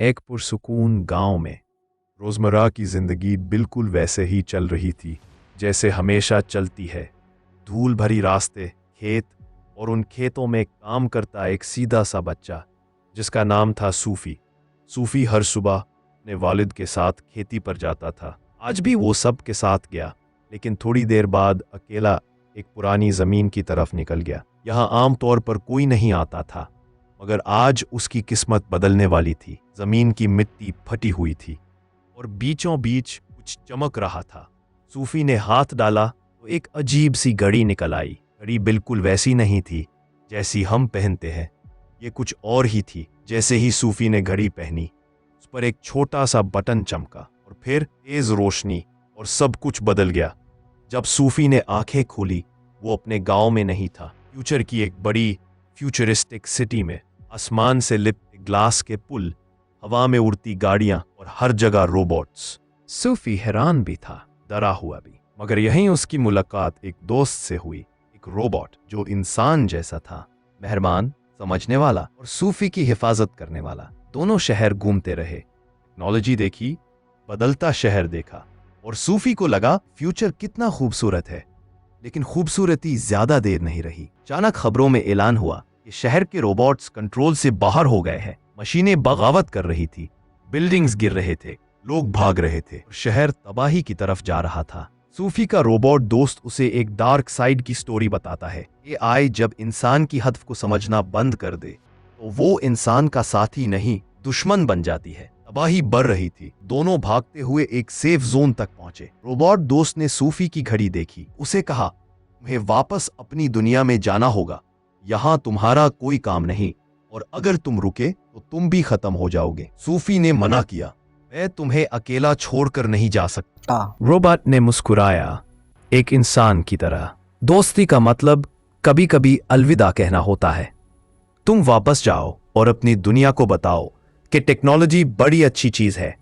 एक पुरसुकून गांव में रोज़मर्रा की ज़िंदगी बिल्कुल वैसे ही चल रही थी जैसे हमेशा चलती है। धूल भरी रास्ते, खेत और उन खेतों में काम करता एक सीधा सा बच्चा जिसका नाम था सूफ़ी। सूफ़ी हर सुबह अपने वालिद के साथ खेती पर जाता था। आज भी वो सब के साथ गया, लेकिन थोड़ी देर बाद अकेला एक पुरानी ज़मीन की तरफ निकल गया। यहाँ आम तौर पर कोई नहीं आता था, मगर आज उसकी किस्मत बदलने वाली थी। ज़मीन की मिट्टी फटी हुई थी और बीचों बीच कुछ चमक रहा था। सूफ़ी ने हाथ डाला तो एक अजीब सी घड़ी निकल आई। घड़ी बिल्कुल वैसी नहीं थी जैसी हम पहनते हैं, ये कुछ और ही थी। जैसे ही सूफ़ी ने घड़ी पहनी, उस पर एक छोटा सा बटन चमका और फिर तेज रोशनी और सब कुछ बदल गया। जब सूफ़ी ने आंखें खोली, वो अपने गांव में नहीं था, फ्यूचर की एक बड़ी फ्यूचरिस्टिक सिटी में। आसमान से लिपटे ग्लास के पुल, हवा में उड़ती गाड़ियां और हर जगह रोबोट्स। सूफ़ी हैरान भी था, डरा हुआ भी, मगर यहीं उसकी मुलाकात एक दोस्त से हुई। एक रोबोट जो इंसान जैसा था, मेहरबान, समझने वाला और सूफ़ी की हिफाजत करने वाला। दोनों शहर घूमते रहे, टेक्नोलॉजी देखी, बदलता शहर देखा और सूफ़ी को लगा फ्यूचर कितना खूबसूरत है। लेकिन खूबसूरती ज्यादा देर नहीं रही। अचानक खबरों में ऐलान हुआ कि शहर के रोबोट्स कंट्रोल से बाहर हो गए हैं। मशीनें बगावत कर रही थी, बिल्डिंग्स गिर रहे थे, लोग भाग रहे थे और शहर तबाही की तरफ जा रहा था। सूफ़ी का रोबोट दोस्त उसे एक डार्क साइड की स्टोरी बताता है। एआई जब इंसान की हदफ को समझना बंद कर दे तो वो इंसान का साथी नहीं, दुश्मन बन जाती है। तबाही बढ़ रही थी। दोनों भागते हुए एक सेफ जोन तक पहुंचे। रोबोट दोस्त ने सूफ़ी की घड़ी देखी, उसे कहा, तुम्हें वापस अपनी दुनिया में जाना होगा, यहाँ तुम्हारा कोई काम नहीं, और अगर तुम रुके तो तुम भी खत्म हो जाओगे। सूफ़ी ने मना किया, मैं तुम्हें अकेला छोड़कर नहीं जा सकता। रोबोट ने मुस्कुराया, एक इंसान की तरह। दोस्ती का मतलब कभी कभी अलविदा कहना होता है। तुम वापस जाओ और अपनी दुनिया को बताओ कि टेक्नोलॉजी बड़ी अच्छी चीज है,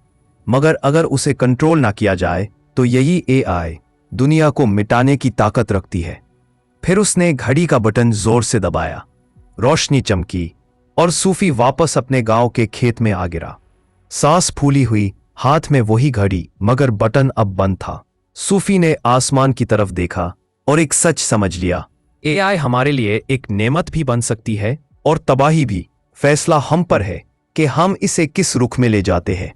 मगर अगर उसे कंट्रोल ना किया जाए तो यही एआई दुनिया को मिटाने की ताकत रखती है। फिर उसने घड़ी का बटन जोर से दबाया, रोशनी चमकी और सूफ़ी वापस अपने गांव के खेत में आ गिरा। सांस फूली हुई, हाथ में वही घड़ी, मगर बटन अब बंद था। सूफ़ी ने आसमान की तरफ देखा और एक सच समझ लिया, एआई हमारे लिए एक नेमत भी बन सकती है और तबाही भी। फैसला हम पर है कि हम इसे किस रुख में ले जाते हैं।